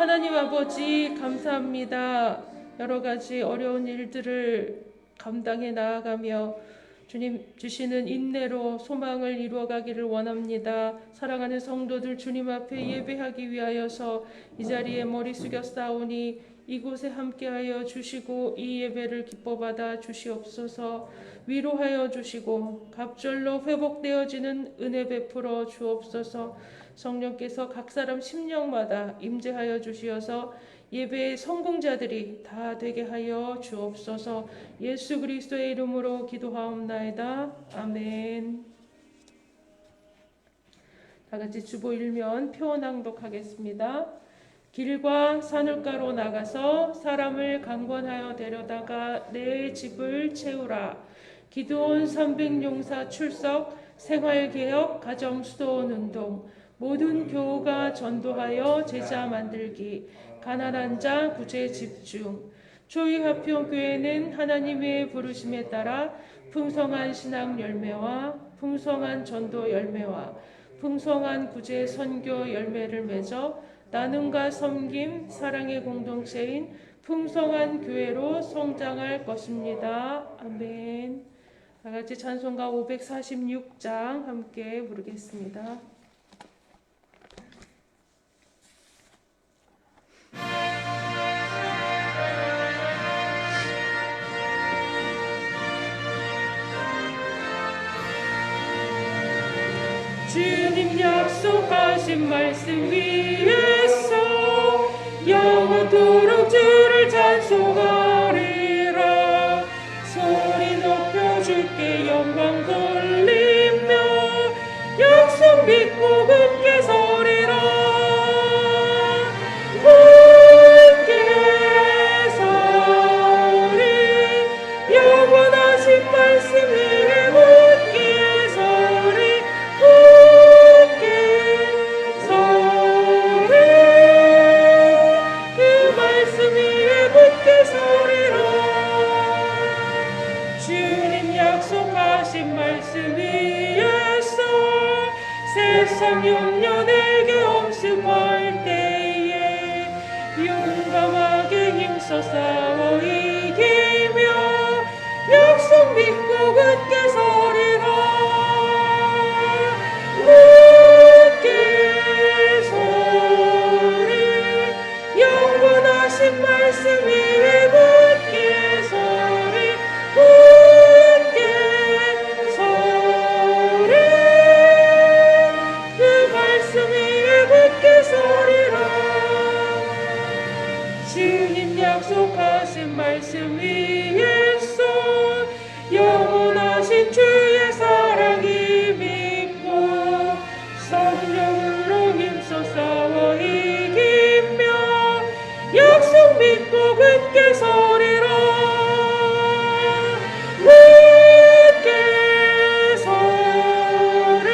하나님 아버지 감사합니다. 여러 가지 어려운 일들을 감당해 나아가며 주님 주시는 인내로 소망을 이루어가기를 원합니다. 사랑하는 성도들 주님 앞에 예배하기 위하여서 이 자리에 머리 숙여 싸우니 이곳에 함께하여 주시고 이 예배를 기뻐받아 주시옵소서. 위로하여 주시고 갑절로 회복되어지는 은혜 베풀어 주옵소서. 성령께서 각 사람 심령마다 임재하여 주시어서 예배의 성공자들이 다 되게 하여 주옵소서. 예수 그리스도의 이름으로 기도하옵나이다. 아멘. 다 같이 주보 일면 표어 낭독하겠습니다. 길과 산울가로 나가서 사람을 강권하여 데려다가 내 집을 채우라. 기드온 300용사 출석, 생활개혁, 가정수도원 운동, 모든 교우가 전도하여 제자 만들기, 가난한 자 구제 집중. 초이화평교회는 하나님의 부르심에 따라 풍성한 신앙 열매와 풍성한 전도 열매와 풍성한 구제 선교 열매를 맺어 나눔과 섬김, 사랑의 공동체인 풍성한 교회로 성장할 것입니다. 아멘. 다 같이 찬송가 546장 함께 부르겠습니다. 주님 약속하신 말씀 위에서 영원토록 주를 찬송하리라. 소리 높여 주께 영광 돌리며 약속 믿고 굳게 서리라. 굳게 서리 영원하신 말씀 위에 굳게 서리. 세상 용년에게 엄습할 때에 용감하게 힘써 싸워 이기며 약속 믿고 굳게 서리라. 굳게 서리 영원하신 말씀 위에 굳게 서리. 주님 약속하신 말씀 위에서 영원하신 주의 사랑이 믿고 성령으로 힘써 싸워 이기며 약속 믿고 굳게 서리라. 굳게 서리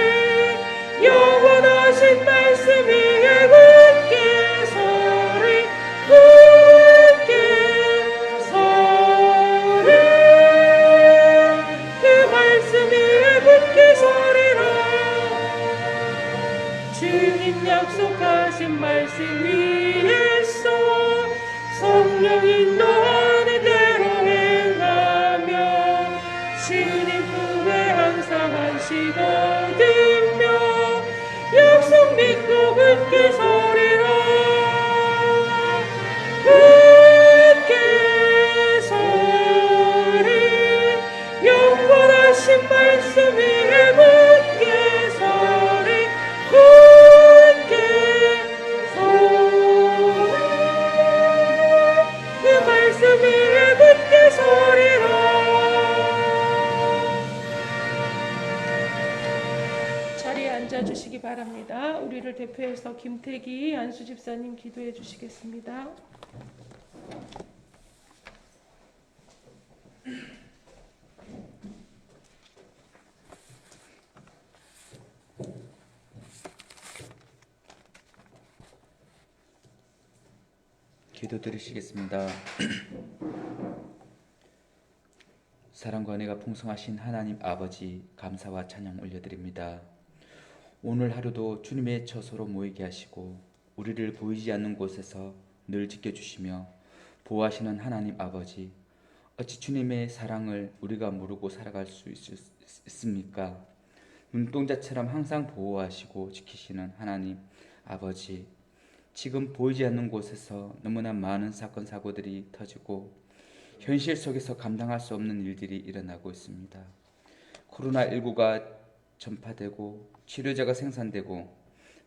영원하신 말씀 위에 굳게 서리. 주님 약속하신 말씀 위에서 성령 인도하는 대로 행하며 주님 품에 항상 안식 얻으며 약속 믿고 굳게 서리라. 굳게 서리 영원하신 말씀 위에 굳게 서리. 자리에 앉아주시기 바랍니다. 우리를 대표해서 김태기 안수 집사님 기도해 주시겠습니다. 기도드리시겠습니다. 사랑과 은혜가 풍성하신 하나님 아버지 감사와 찬양 올려드립니다. 오늘 하루도 주님의 처소로 모이게 하시고 우리를 보이지 않는 곳에서 늘 지켜주시며 보호하시는 하나님 아버지, 어찌 주님의 사랑을 우리가 모르고 살아갈 수 있습니까? 눈동자처럼 항상 보호하시고 지키시는 하나님 아버지, 지금 보이지 않는 곳에서 너무나 많은 사건 사고들이 터지고 현실 속에서 감당할 수 없는 일들이 일어나고 있습니다. 코로나19가 전파되고 치료제가 생산되고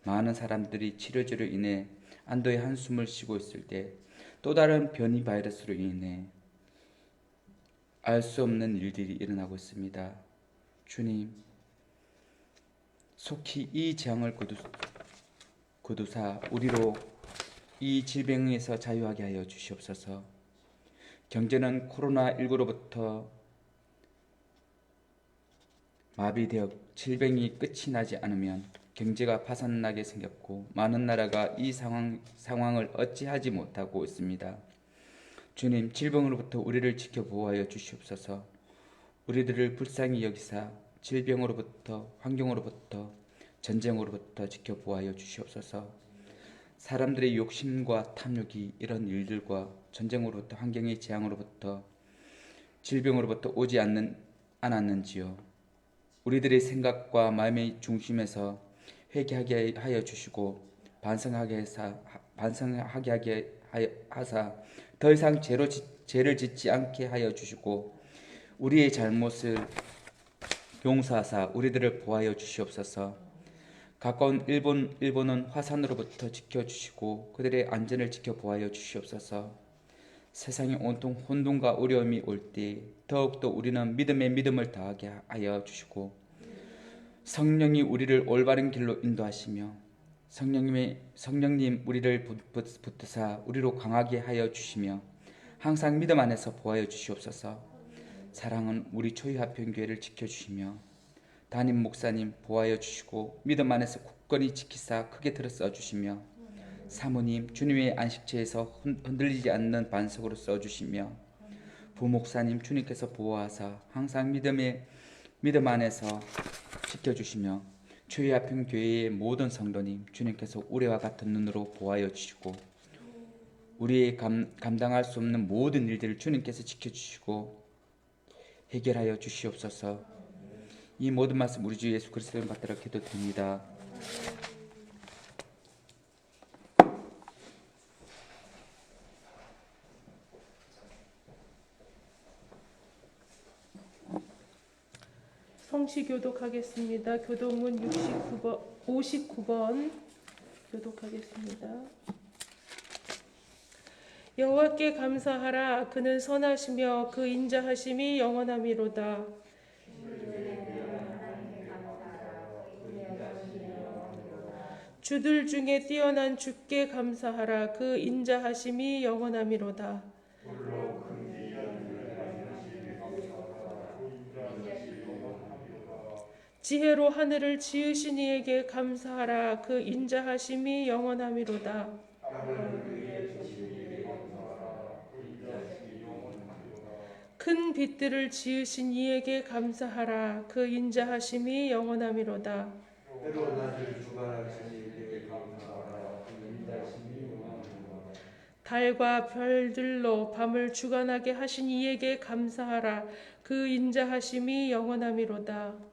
많은 사람들이 치료제로 인해 안도의 한숨을 쉬고 있을 때 또 다른 변이 바이러스로 인해 알 수 없는 일들이 일어나고 있습니다. 주님, 속히 이 재앙을 거두사 우리로 이 질병에서 자유하게 하여 주시옵소서. 경제는 코로나19로부터 마비되어 질병이 끝이 나지 않으면 경제가 파산나게 생겼고 많은 나라가 이 상황을 어찌하지 못하고 있습니다. 주님, 질병으로부터 우리를 지켜 보호하여 주시옵소서. 우리들을 불쌍히 여기사 질병으로부터, 환경으로부터, 전쟁으로부터 지켜 보호하여 주시옵소서. 사람들의 욕심과 탐욕이 이런 일들과 전쟁으로부터, 환경의 재앙으로부터, 질병으로부터 오지 않았는지요. 우리들의 생각과 마음의 중심에서 회개하게 하여 주시고 반성하게 하사 더 이상 죄를 짓지 않게 하여 주시고 우리의 잘못을 용서하사 우리들을 보호하여 주시옵소서. 가까운 일본은 화산으로부터 지켜주시고 그들의 안전을 지켜 보호하여 주시옵소서. 세상에 온통 혼돈과 어려움이 올 때 더욱더 우리는 믿음에 믿음을 더하게 하여 주시고 성령이 우리를 올바른 길로 인도하시며 성령님 우리를 붙드사 우리로 강하게 하여 주시며 항상 믿음 안에서 보호하여 주시옵소서. 사랑은 우리 초유합평교회를 지켜주시며 담임 목사님 보호하여 주시고 믿음 안에서 굳건히 지키사 크게 들어 써주시며 사모님 주님의 안식처에서 흔들리지 않는 반석으로 써주시며 부목사님 주님께서 보호하사 항상 믿음 안에서 지켜주시며 초유합평교회의 모든 성도님 주님께서 우리와 같은 눈으로 보호하여 주시고 우리의 감당할 수 없는 모든 일들을 주님께서 지켜주시고 해결하여 주시옵소서. 이 모든 말씀 우리 주 예수 그리스도를 받들어 기도드립니다. 성시 교독하겠습니다. 교독문 59번 교독하겠습니다. 여호와께 감사하라. 그는 선하시며 그 인자하심이 영원함이로다. 주들 중에 뛰어난 주께 감사하라. 그 인자하심이 영원함이로다. 지혜로 하늘을 지으신 이에게 감사하라. 그 인자하심이 영원함이로다. 큰 빛들을 지으신 이에게 감사하라. 그 인자하심이 영원함이로다. 달과 별들로 밤을 주관하게 하신 이에게 감사하라. 그 인자하심이 영원함이로다.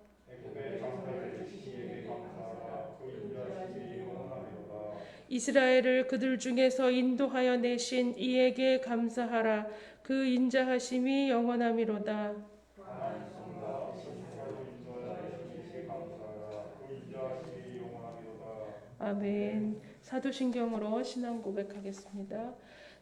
이스라엘을 그들 중에서 인도하여 내신 이에게 감사하라. 그 인자하심이 영원함이로다. 아멘. 사도신경으로 신앙 고백하겠습니다.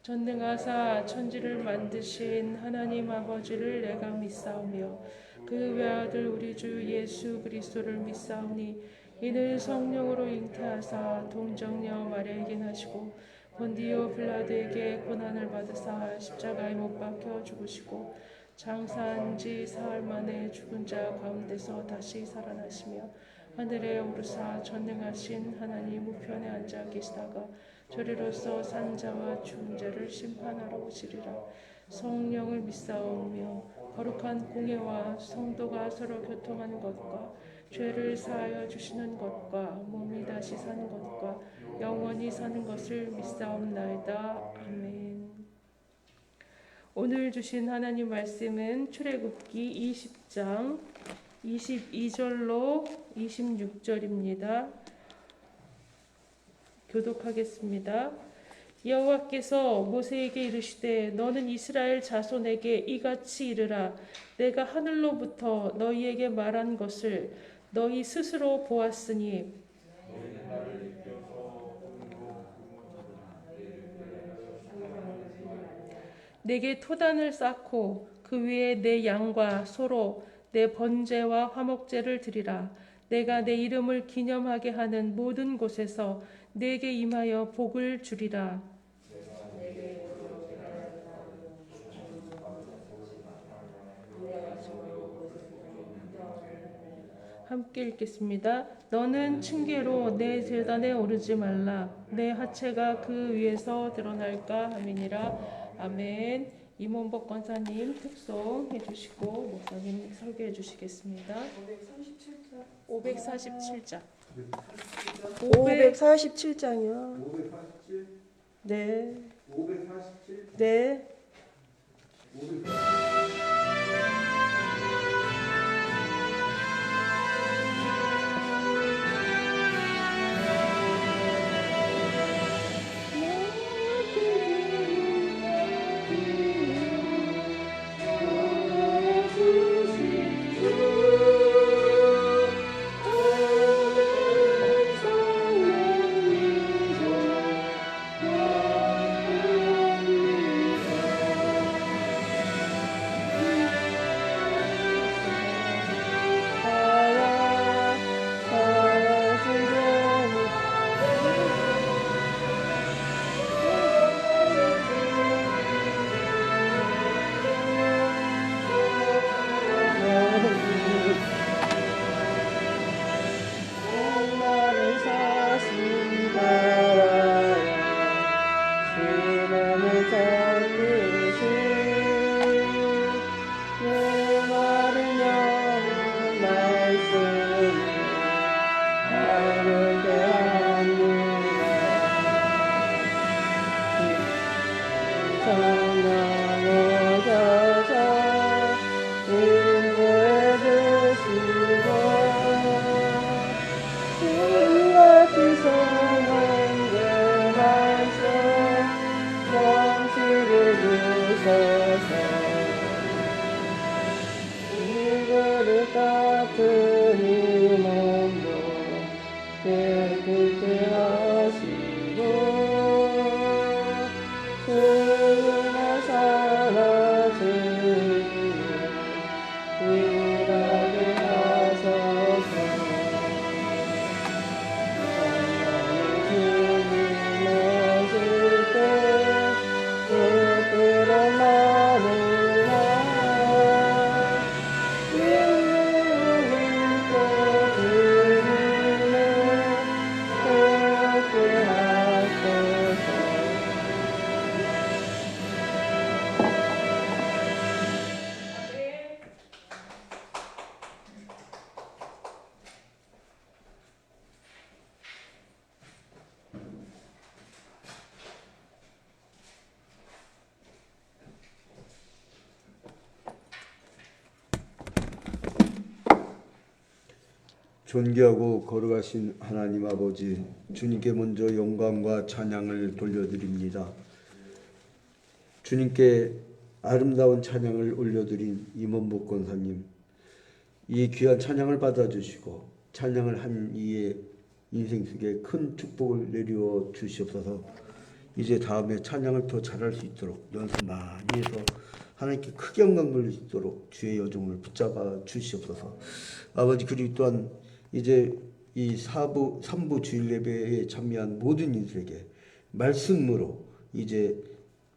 전능하사 천지를 만드신 하나님 아버지를 내가 믿사오며 그 외아들 우리 주 예수 그리스도를 믿사오니 이는 성령으로 잉태하사 동정녀 마리아에게 나시고 본디오 빌라도에게 고난을 받으사 십자가에 못 박혀 죽으시고 장사한 지 사흘 만에 죽은 자 가운데서 다시 살아나시며 하늘에 오르사 전능하신 하나님 우편에 앉아 계시다가 저리로서 산 자와 죽은 자를 심판하러 오시리라. 성령을 믿사오며 거룩한 공예와 성도가 서로 교통하는 것과 죄를 사하여 주시는 것과 몸이 다시 사는 것과 영원히 영원히 사는 것을 믿사옵나이다. 아멘. 오늘 주신 하나님 말씀은 출애굽기 20장 22절로 26절입니다. 교독하겠습니다. 여호와께서 모세에게 이르시되 너는 이스라엘 자손에게 이같이 이르라. 내가 하늘로부터 너희에게 말한 것을 너희 스스로 보았으니 내게 토단을 쌓고 그 위에 내 양과 소로 내 번제와 화목제를 드리라. 내가 내 이름을 기념하게 하는 모든 곳에서 내게 임하여 복을 주리라. 함께 읽겠습니다. 너는 층계로 내 제단에 오르지 말라. 내 하체가 그 위에서 드러날까 함이니라. 아멘. 임원복 권사님 특송 해주시고 목사님 설교해 주시겠습니다. 547장. 547장이요. 547? 네. 547? 네. 547? 존귀하고 거룩하신 하나님 아버지, 주님께 먼저 영광과 찬양을 돌려드립니다. 주님께 아름다운 찬양을 올려드린 임원복 권사님, 이 귀한 찬양을 받아주시고 찬양을 한 이의 인생 속에 큰 축복을 내려 주시옵소서. 이제 다음에 찬양을 더 잘할 수 있도록 연습 많이 해서 하나님께 크게 영광 돌릴 수 있도록 주의 여종을 붙잡아 주시옵소서. 아버지, 그리고 또한 이제 이 3부 주일 예배에 참여한 모든 이들에게 말씀으로 이제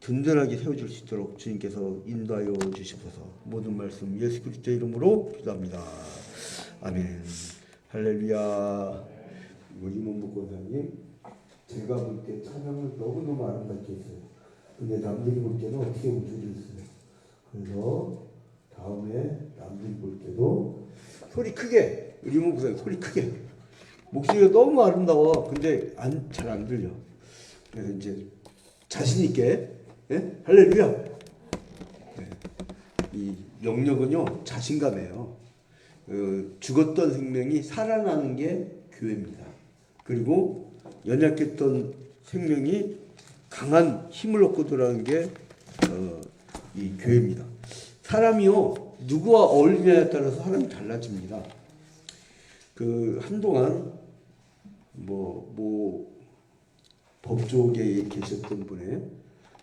든든하게 세워줄 수 있도록 주님께서 인도하여 주시옵소서. 모든 말씀 예수 그리스도의 이름으로 기도합니다. 아멘. 할렐루야. 임원복 권사님, 제가 볼 때 찬양을 너무너무 아름답게 했어요. 근데 남들이 볼 때는 어떻게 움직였어요. 그래서 다음에 남들이 볼 때도 소리 크게, 임원복 권사님 소리 크게. 목소리가 너무 아름다워. 근데 잘 안 들려. 그래서 이제 자신 있게 예? 할렐루야. 네. 이 영역은요 자신감이에요. 죽었던 생명이 살아나는 게 교회입니다. 그리고 연약했던 생명이 강한 힘을 얻고 들어가는 게 이 교회입니다. 사람이요 누구와 어울리냐에 따라서 사람이 달라집니다. 한동안 법조계에 계셨던 분의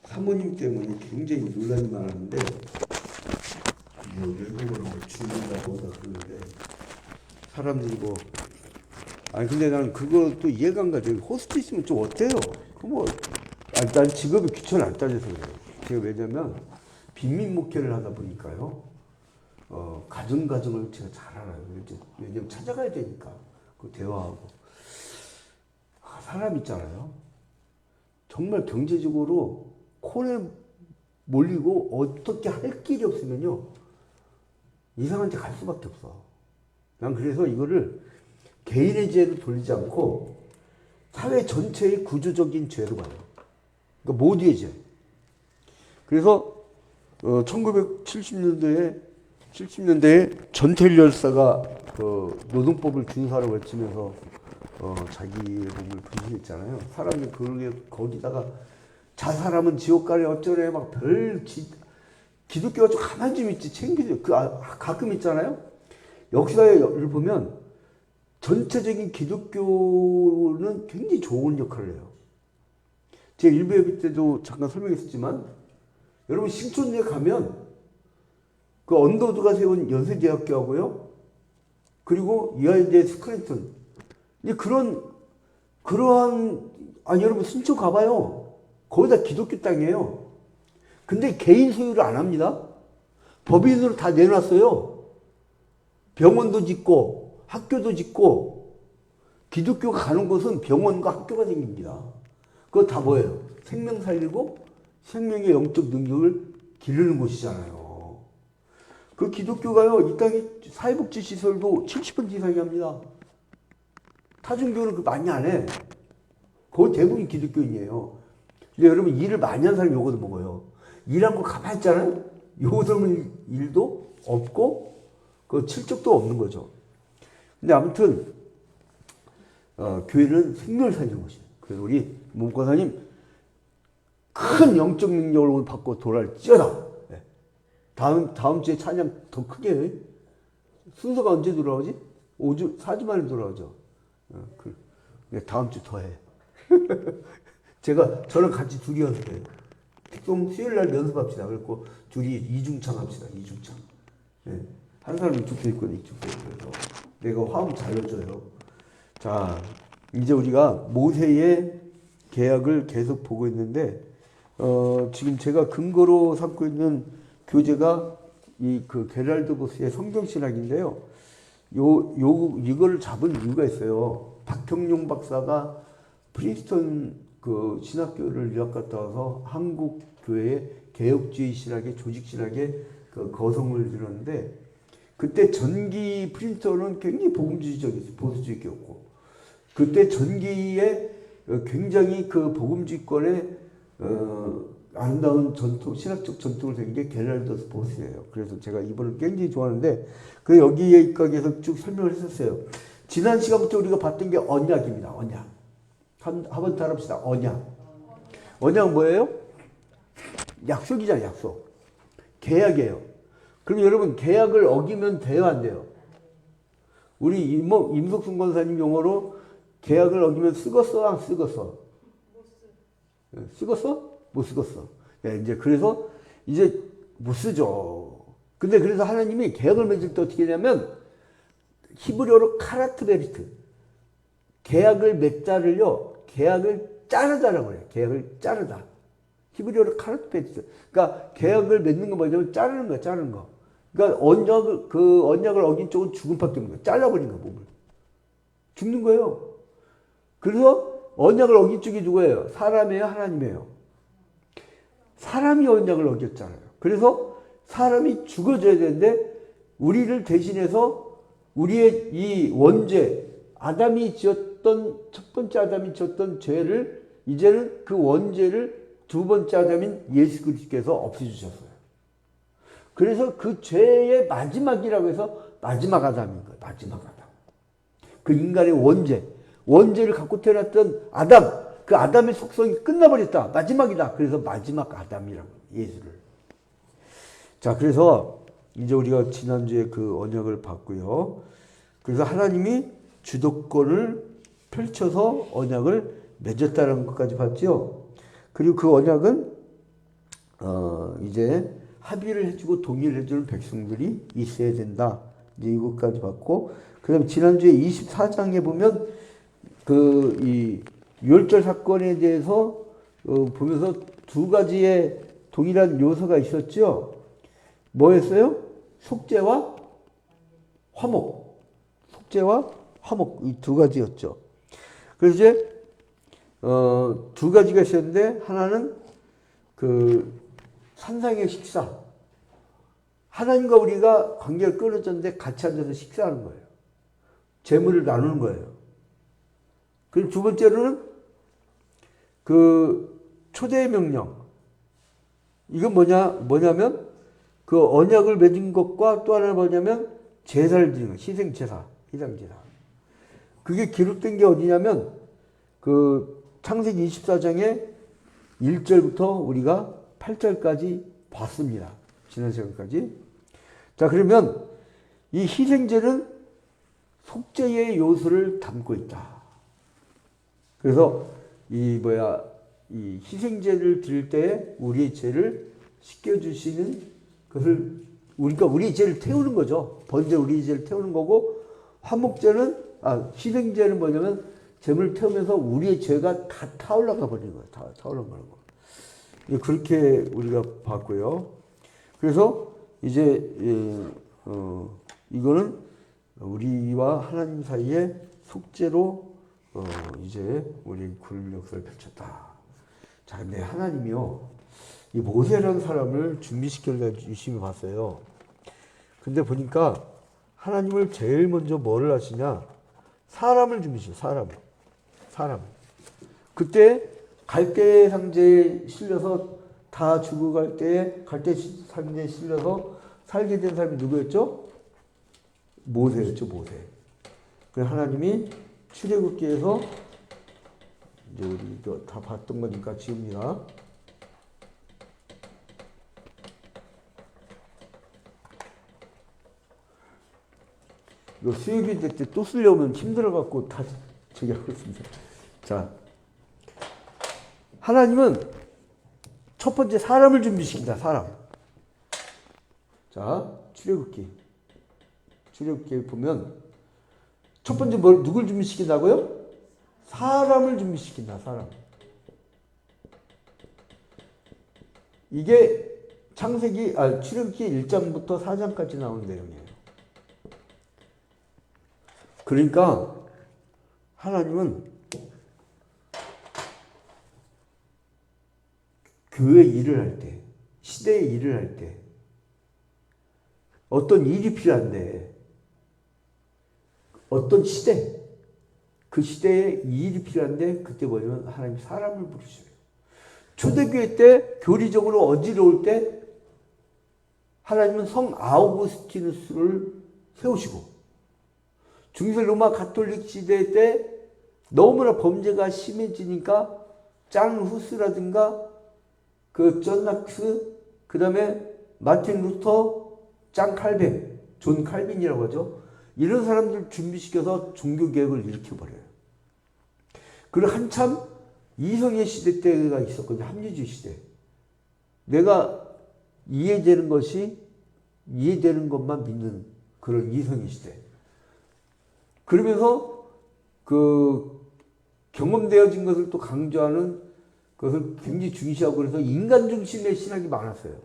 사모님 때문에 굉장히 논란이 많았는데 외국어로 죽는다고 그러는데 사람들이 아니 근데 나는 그것도 이해가 안 가죠. 호스티스면 좀 어때요? 난 직업이 귀천을 안 따져서 그래요. 제가 왜냐면 빈민 목회를 하다 보니까요. 가정을 제가 잘 알아요. 왜냐면 찾아가야 되니까. 대화하고. 사람 있잖아요. 정말 경제적으로 콜에 몰리고 어떻게 할 길이 없으면요. 이상한 데 갈 수밖에 없어. 난 그래서 이거를 개인의 죄로 돌리지 않고 사회 전체의 구조적인 죄로 봐요. 그러니까 모두의 죄. 그래서 1970년대에 전태일 열사가 노동법을 준수하라고 외치면서 자기의 몸을 분신했잖아요. 사람이 거기다가 자살하면 지옥 가래 어쩌래 막 기독교가 좀 가만히 좀 있지 챙기죠. 가끔 있잖아요. 역사를 보면 전체적인 기독교는 굉장히 좋은 역할을 해요. 제가 일부 예배 때도 잠깐 설명했었지만 여러분 신촌에 가면 언더우드가 세운 연세대학교하고요. 그리고 이화여대 스크래턴. 여러분 신촌 가봐요. 거의 다 기독교 땅이에요. 근데 개인 소유를 안 합니다. 법인으로 다 내놨어요. 병원도 짓고 학교도 짓고 기독교가 가는 곳은 병원과 학교가 생깁니다. 그거 다 뭐예요? 생명 살리고 생명의 영적 능력을 기르는 곳이잖아요. 그 기독교가요, 이 땅에 사회복지 시설도 70% 이상이 합니다. 타종교는 많이 안 해. 거의 대부분 기독교인이에요. 근데 여러분 일을 많이 한 사람이 요거도 먹어요. 일한 거 가만히 있잖아요. 요거도 일도 없고 칠적도 없는 거죠. 근데 아무튼 교회는 생명을 살리는 것이에요. 그래서 우리 문권사님 큰 영적 능력을 오늘 받고 돌아올지어다. 네. 다음 주에 찬양 더 크게 해. 순서가 언제 돌아오지? 4주 만에 돌아오죠. 다음 주 더 해. 저랑 같이 둘이 연습해요. 좀 수요일 날 연습합시다. 그래서 둘이 이중창 합시다. 이중창. 네. 한 사람은 이쪽도 있고 이쪽도 있고. 내가 화음 잘 넣어줘요. 자, 이제 우리가 모세의 계약을 계속 보고 있는데, 지금 제가 근거로 삼고 있는 교재가 게랄드 보스의 성경신학인데요. 이거를 잡은 이유가 있어요. 박형룡 박사가 프린스턴 신학교를 유학 갔다 와서 한국 교회의 개혁주의 신학의 조직신학의 거성을 이뤘는데, 그때 전기 프린스턴은 굉장히 복음주의적이었어요. 보수주의였고, 그때 전기에 굉장히 복음주의권의 아름다운 신학적 전통을 세운 게 게랄드 보스예요. 그래서 제가 이분을 굉장히 좋아하는데, 여기에 입각해서 쭉 설명을 했었어요. 지난 시간부터 우리가 봤던 게 언약입니다. 언약. 한번 따라합시다. 언약. 언약은 뭐예요? 약속이잖아요. 약속. 계약이에요. 그럼 여러분 계약을 어기면 돼요? 안 돼요? 우리 임석순 권사님 용어로 계약을 어기면 쓰겄어? 안 쓰겄어? 쓰겄어? 못 쓰겄어. 그래서 이제 못 쓰죠. 근데 그래서 하나님이 계약을 맺을 때 어떻게 하냐면 히브리어로 카라트 베리트. 계약을 맺자를요. 계약을 자르다라고 해요. 계약을 자르다. 히브리어로 카라트 베리트. 그러니까 계약을 맺는 거 뭐냐면 자르는 거야. 자르는 거. 그러니까 언약을 어긴 쪽은 죽음밖에 없는 거야. 잘라버린 거야. 몸을. 죽는 거예요. 그래서 언약을 어긴 쪽이 누구예요? 사람이에요? 하나님이에요? 사람이 언약을 어겼잖아요. 그래서 사람이 죽어져야 되는데 우리를 대신해서 우리의 이 원죄, 첫 번째 아담이 지었던 죄를 이제는 그 원죄를 두 번째 아담인 예수 그리스도께서 없애주셨어요. 그래서 그 죄의 마지막이라고 해서 마지막 아담인 거예요. 마지막 아담. 그 인간의 원죄를 갖고 태어났던 아담, 그 아담의 속성이 끝나버렸다. 마지막이다. 그래서 마지막 아담이라고 예수를. 자, 그래서 이제 우리가 지난주에 그 언약을 봤고요. 그래서 하나님이 주도권을 펼쳐서 언약을 맺었다는 것까지 봤죠. 그리고 그 언약은 이제 합의를 해주고 동의를 해주는 백성들이 있어야 된다. 이제 이것까지 봤고, 그 다음에 지난주에 24장에 보면 이 유월절 사건에 대해서 보면서 두 가지의 동일한 요소가 있었죠. 뭐였어요? 속죄와 화목. 속죄와 화목, 이 두 가지였죠. 그래서 이제 두 가지가 있었는데, 하나는 그 산상의 식사. 하나님과 우리가 관계가 끊어졌는데 같이 앉아서 식사하는 거예요. 재물을 나누는 거예요. 그리고 두 번째로는 그 초대의 명령. 이건 뭐냐면 그 언약을 맺은 것과 또 하나는 뭐냐면 제사를 드리는 거. 희생제사. 그게 기록된 게 어디냐면 그 창세기 24장에 1절부터 우리가 8절까지 봤습니다. 지난 시간까지. 자, 그러면 이 희생제는 속죄의 요소를 담고 있다. 그래서 이 희생제를 드릴 때 우리의 죄를 씻겨주시는 것을, 우리가 우리의 죄를 태우는 거죠. 번제 우리의 죄를 태우는 거고, 희생제는 뭐냐면 죄를 태우면서 우리의 죄가 다 타올라가 버리는 거예요. 다 타올라가는 거. 그렇게 우리가 봤고요. 그래서 이제 이거는 우리와 하나님 사이에 속죄로 이제 우리 구원 역사를 펼쳤다. 자, 근데 하나님이요, 이 모세라는 사람을 준비시키려고 열심히 봤어요. 근데 보니까 하나님을 제일 먼저 뭐를 하시냐? 사람을 준비시켜, 사람. 그때 갈대 상자에 실려서 다 죽어갈 때 갈대 상자에 실려서 살게 된 사람이 누구였죠? 모세였죠, 모세. 그래서 하나님이 출애굽기에서 이제 우리도 다 봤던 거니까 지웁니다. 이거 수요일 때 또 쓰려면 힘들어갖고 다 저기 하고 있습니다. 자, 하나님은 첫 번째 사람을 준비시킨다. 사람. 자, 출애굽기에 보면 첫 번째 누굴 준비시킨다고요? 사람을 준비시킨다. 사람. 이게 출애굽기 1장부터 4장까지 나오는 내용이에요. 그러니까 하나님은 교회 일을 할 때, 시대의 일을 할 때, 어떤 일이 필요한데, 어떤 시대, 그 시대에 일이 필요한데, 그때 뭐냐면 하나님 사람을 부르셔요. 초대교회 때, 교리적으로 어지러울 때, 하나님은 성 아우구스티누스를 세우시고, 중세 로마 가톨릭 시대 때 너무나 범죄가 심해지니까 짱 후스라든가 그 존 낙스, 그 다음에 마틴 루터, 짱 칼빈, 존 칼빈이라고 하죠. 이런 사람들 준비시켜서 종교개혁을 일으켜버려요. 그리고 한참 이성의 시대 때가 있었거든요. 합리주의 시대. 내가 이해되는 것만 믿는 그런 이성의 시대. 그러면서 그 경험되어진 것을 또 강조하는 그것을 굉장히 중시하고, 그래서 인간 중심의 신학이 많았어요.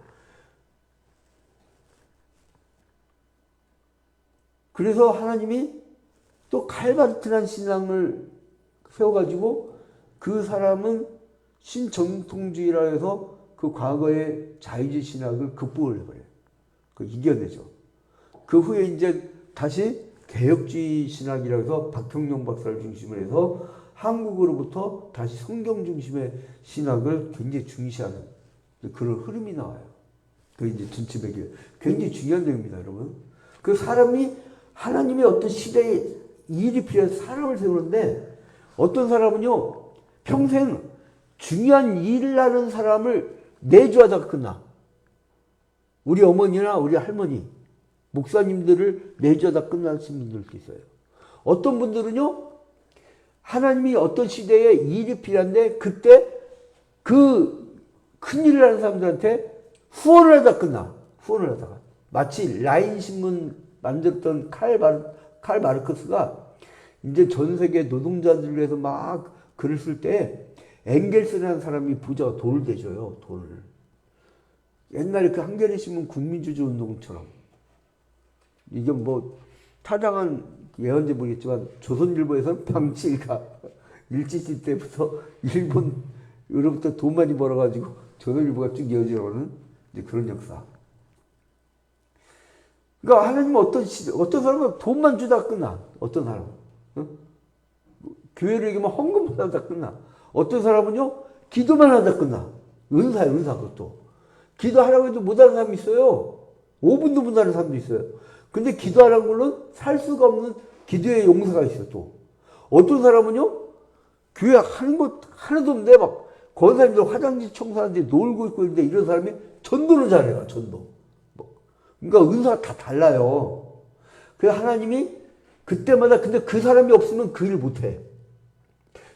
그래서 하나님이 또 칼바르트란 신앙을 세워가지고 그 사람은 신정통주의라 해서 그 과거의 자유주의 신학을 극복을 해버려요. 그 이겨내죠. 그 후에 이제 다시 개혁주의 신학이라고 해서 박형룡 박사를 중심으로 해서 한국으로부터 다시 성경 중심의 신학을 굉장히 중시하는 그런 흐름이 나와요. 그 이제 전체 배경 굉장히 중요한 내용입니다, 여러분. 그 사람이 하나님의 어떤 시대에 일이 필요해서 사람을 세우는데 어떤 사람은요 평생 중요한 일을 하는 사람을 내주하다가 끝나. 우리 어머니나 우리 할머니, 목사님들을 내주하다 끝나신 분들도 있어요. 어떤 분들은요 하나님이 어떤 시대에 일이 필요한데 그때 그 큰 일을 하는 사람들한테 후원을 하다 끝나. 후원을 하다가 마치 라인 신문 만들었던 칼 마르크스가 이제 전 세계 노동자들을 위해서 막 글을 쓸 때 엥겔스라는 사람이 부자가 돈을 대줘요. 돈을. 옛날에 그 한겨레 신문 국민주주 운동처럼 이게 뭐 타당한 예언인지 모르겠지만 조선일보에서는 방치일가 일제시대 때부터 일본으로부터 돈 많이 벌어가지고 조선일보가 쭉 이어지는 이제 그런 역사. 그러니까 하나님은 어떤 사람은 돈만 주다 끝나. 어떤 사람은. 어? 교회를 얘기하면 헌금만 하다 끝나. 어떤 사람은요, 기도만 하다 끝나. 은사야, 은사 그것도. 기도하라고 해도 못하는 사람이 있어요. 5분도 못하는 사람도 있어요. 근데 기도하라는 걸로는 살 수가 없는 기도의 용사가 있어요, 또. 어떤 사람은요, 교회 하는 것 하나도 없는데 막, 권사님들 화장실 청소하는데 놀고 있고 있는데 이런 사람이 전도를 잘해요, 전도. 그러니까 은사가 다 달라요. 그래서 하나님이 그때마다 근데 그 사람이 없으면 그 일을 못해.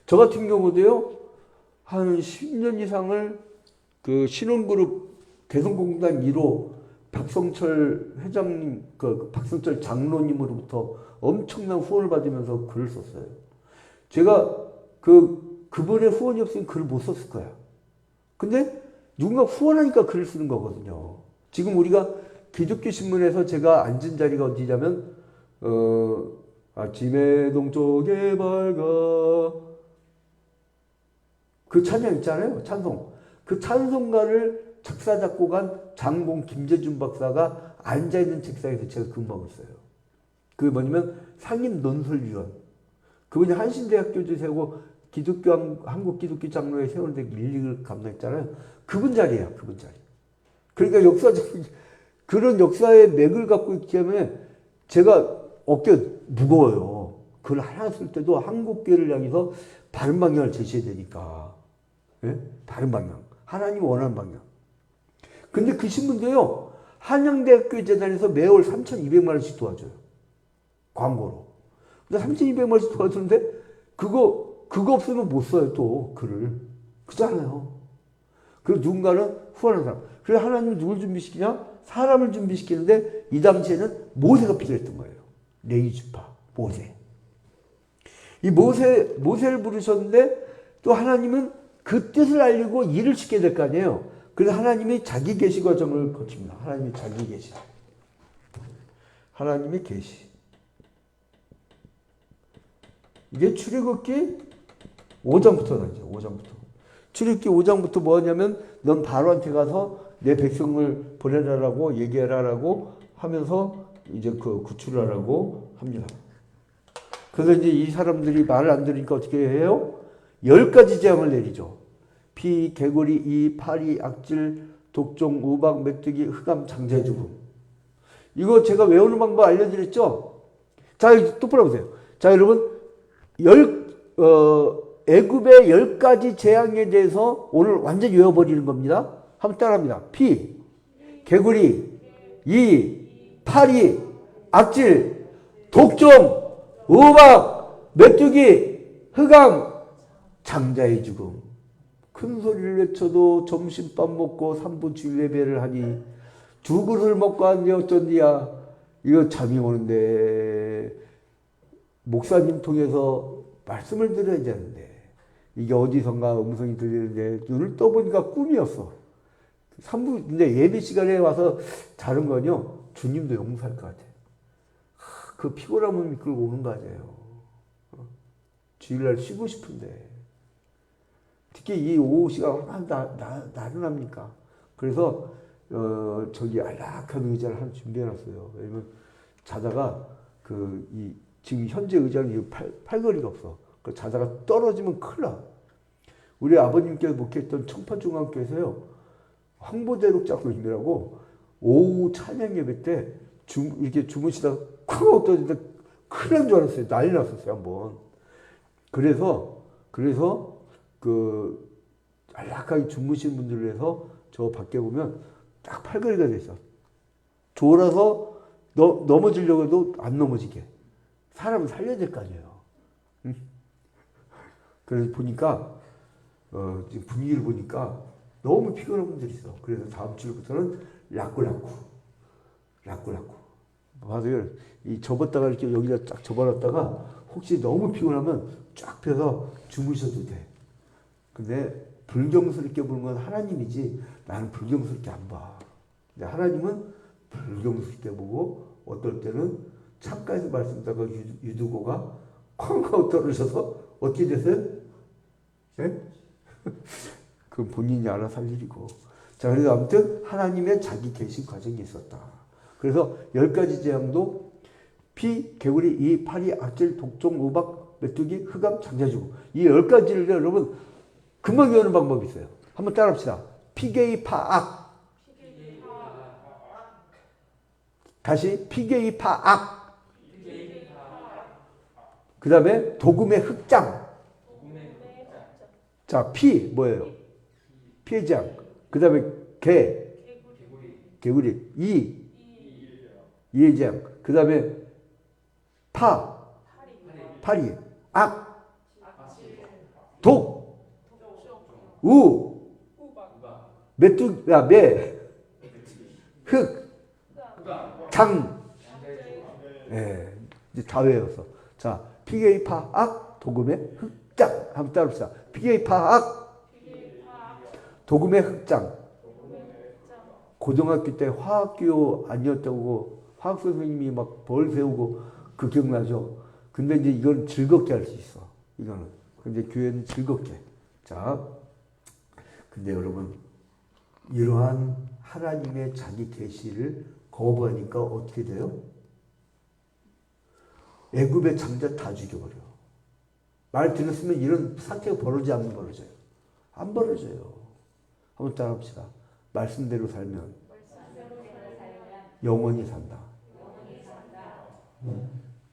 저 같은 경우도요, 한 10년 이상을 그 신혼그룹 개성공단 1호 박성철 회장님, 그 박성철 장로님으로부터 엄청난 후원을 받으면서 글을 썼어요. 제가 그분의 후원이 없으면 글을 못 썼을 거야. 근데 누군가 후원하니까 글을 쓰는 거거든요. 지금 우리가 기독교 신문에서 제가 앉은 자리가 어디냐면, 아침의 동쪽에 밝아. 그 찬양 있잖아요. 찬송. 그 찬송가를 작사, 작곡한 장공 김재준 박사가 앉아있는 책상에서 제가 근무하고 있어요. 그게 뭐냐면 상임 논설위원. 그분이 한신대학교도 세우고 한국 기독교 장로회 세우는데 일일을 감당했잖아요. 그분 자리예요. 그분 자리. 그러니까 그런 역사의 맥을 갖고 있기 때문에 제가 어깨 무거워요. 그걸 하나 쓸 때도 한국교회를 향해서 바른 방향을 제시해야 되니까. 예? 바른 방향. 하나님 원하는 방향. 근데 그 신문도요, 한양대학교 재단에서 매월 3,200만 원씩 도와줘요. 광고로. 근데 3,200만 원씩 도와주는데, 그거 없으면 못 써요, 또, 글을. 그렇잖아요. 그리고 누군가는 후원하는 사람. 그래서 하나님은 누굴 준비시키냐? 사람을 준비시키는데, 이 당시에는 모세가 필요했던 거예요. 레위지파, 모세. 이 모세를 부르셨는데, 또 하나님은 그 뜻을 알리고 일을 시켜야 될 거 아니에요. 그래서 하나님이 자기 계시 과정을 거칩니다. 하나님이 자기 계시. 하나님의 계시. 이게 출애굽기 5장부터 나죠. 5장부터. 출애굽기 5장부터 뭐냐면 넌 바로한테 가서 내 백성을 보내라라고 얘기해라라고 하면서 이제 그 구출을 하라고 합니다. 그래서 이제 이 사람들이 말을 안 들으니까 어떻게 해요? 10가지 재앙을 내리죠. 피, 개구리, 이, 파리, 악질, 독종, 우박, 메뚜기, 흑암, 장자의 죽음. 이거 제가 외우는 방법 알려드렸죠? 자, 똑바로 보세요. 자, 여러분, 애굽의 10가지 재앙에 대해서 오늘 완전히 외워버리는 겁니다. 한번 따라합니다. 피, 개구리, 이, 파리, 악질, 독종, 우박, 메뚜기, 흑암, 장자의 죽음. 큰 소리를 외쳐도 점심밥 먹고 3분 주일 예배를 하니 죽을 먹고 왔니 어쩐디야. 이거 잠이 오는데 목사님 통해서 말씀을 드려야 되는데 이게 어디선가 음성이 들리는데 눈을 떠보니까 꿈이었어. 3분 근데 예배 시간에 와서 자는 건요 주님도 용서할 것 같아. 그 피곤함을 이끌고 오는 거 아니에요. 주일날 쉬고 싶은데 특히 이 오후 시간 나른합니까? 그래서 저기 안락한 의자를 하나 준비해놨어요. 왜냐면 자다가 지금 현재 의자는 팔걸이가 없어. 그 자다가 떨어지면 큰일 나. 우리 아버님께서 목회했던 청파중앙교에서요, 황보대륙 장로님이라고 오후 찬양 예배 때 이렇게 주무시다가 쿵 떨어지는데 큰일 난 줄 알았어요. 난리 났었어요, 한번. 그래서 그 안락하게 주무신 분들을 위해서 저 밖에 보면 딱 팔걸이가 돼 있어. 졸아서 넘어지려고 해도 안 넘어지게. 사람을 살려야 될 거 아니에요. 응? 그래서 보니까 지금 분위기를 보니까 너무 피곤한 분들이 있어. 그래서 다음 주부터는 라꾸라꾸. 봐도요, 이 접었다가 이렇게 여기다 딱 접어놨다가 혹시 너무 피곤하면 쫙 펴서 주무셔도 돼. 근데 불경스럽게 보는 건 하나님이지 나는 불경스럽게 안 봐. 근데 하나님은 불경스럽게 보고 어떨 때는 창가에서 말씀다가 유두고가 쾅 하고 떨어져서 어떻게 됐어요? 예? 그건 본인이 알아서 할 일이고. 자, 그래서 아무튼 하나님의 자기 계신 과정이 있었다. 그래서 10가지 재앙도 피, 개구리, 이, 파리, 악질, 독종, 우박, 메뚜기, 흑암, 장자주고. 이 10가지를 여러분 금방 외우는 방법이 있어요. 한번 따라합시다. 피개이, 파, 악. 다시 피개이, 파, 악. 그 다음에 도금의 흑장. 자, 피 뭐예요? 피의 재앙. 그 다음에 개구리. 이의 재앙. 그 다음에 파리. 악. 독. 메뚜기. 흑. 장. 예, 이제 다 외웠어. 자, 피개이, 파, 악, 도금의 흑장. 한번 따라합시다. 피개이, 파, 악, 도금의 흑장. 고등학교 때 화학교 아니었다고 화학 선생님이 막 벌 세우고 그 기억나죠? 근데 이제 이건 즐겁게 할 수 있어. 이거는. 근데 교회는 즐겁게. 자, 근데 여러분 이러한 하나님의 자기 계시를 거부하니까 어떻게 돼요? 애굽의 장자 다 죽여버려. 말 들었으면 이런 사태가 벌어져요? 안 벌어져요? 안 벌어져요. 한번 따라합시다. 말씀대로 살면 영원히 산다.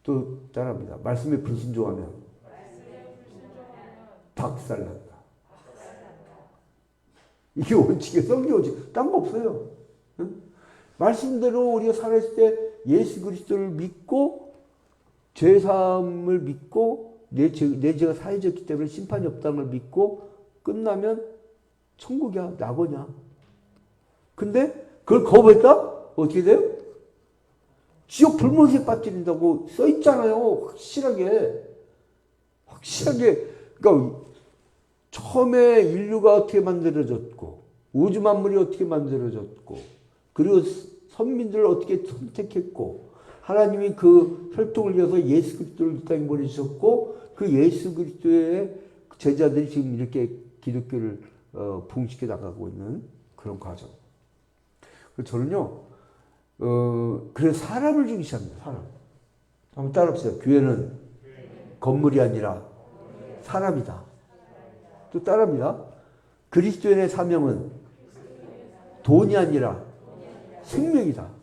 또 따라합니다. 말씀에 불순종하면 박살난다. 이게 원칙이에요. 성경 원칙. 딴 거 없어요. 응? 말씀대로 우리가 살았을 때 예수 그리스도를 믿고 죄사함을 믿고 내 죄가 사해졌기 때문에 심판이 없다는 걸 믿고 끝나면 천국이야. 낙원이야. 근데 그걸 거부했다? 어떻게 돼요? 지옥 불못에 빠뜨린다고 써있잖아요. 확실하게. 그러니까 처음에 인류가 어떻게 만들어졌고 우주 만물이 어떻게 만들어졌고 그리고 선민들을 어떻게 선택했고 하나님이 그 혈통을 위해서 예수 그리스도를 이 땅에 보내주셨고 그 예수 그리스도의 제자들이 지금 이렇게 기독교를 부흥시켜 나가고 있는 그런 과정. 저는요, 그래서 사람을 중시합니다. 사람. 한번 따라합시다. 교회는 건물이 아니라 사람이다. 또 따라합니다. 그리스도인의 사명은 돈이 아니라 생명이다.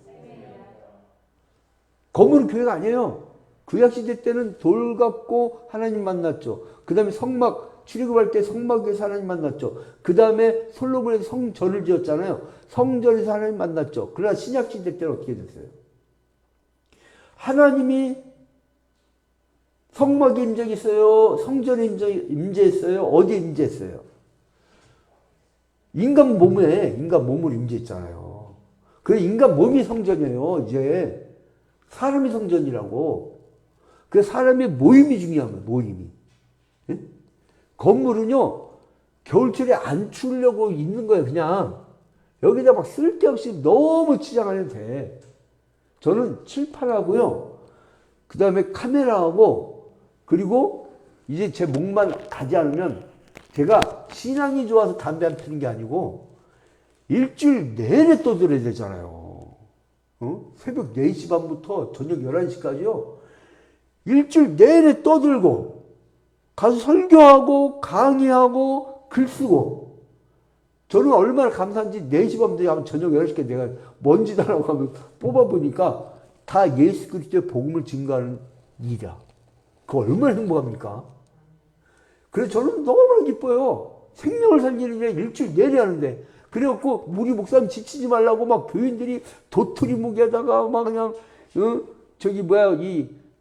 건물은 교회가 아니에요. 구약시대 때는 돌 갖고 하나님 만났죠. 그 다음에 성막, 출애굽할 때 성막에서 하나님 만났죠. 그 다음에 솔로몬에서 성전을 지었잖아요. 성전에서 하나님 만났죠. 그러나 신약시대 때는 어떻게 됐어요? 하나님이 성막에 임재했어요? 성전에 임재했어요? 어디에 임재했어요? 인간 몸으로 임재했잖아요. 그 인간 몸이 성전이에요. 이제 사람이 성전이라고. 그 사람의 모임이 중요한 거예요. 모임이. 예? 건물은요 겨울철에 안 추우려고 있는 거예요. 그냥 여기다 막 쓸데없이 너무 치장 안 해도 돼. 저는 칠판하고요 그 다음에 카메라하고 그리고 이제 제 목만 가지 않으면 제가 신앙이 좋아서 담배 안 피는 게 아니고 일주일 내내 떠들어야 되잖아요. 새벽 4시 반부터 저녁 11시까지요. 일주일 내내 떠들고 가서 설교하고 강의하고 글 쓰고 저는 얼마나 감사한지 4시 밤에 하면 저녁 11시까지 내가 먼지 달라고 하면 뽑아보니까 다 예수 그리스도의 복음을 증거하는 일이야. 그거 얼마나 행복합니까? 그래서 저는 너무나 기뻐요. 생명을 살리는 게 일주일 내내 하는데 그래갖고 우리 목사님 지치지 말라고 막 교인들이 도토리 묵에다가 막 그냥 저기 뭐야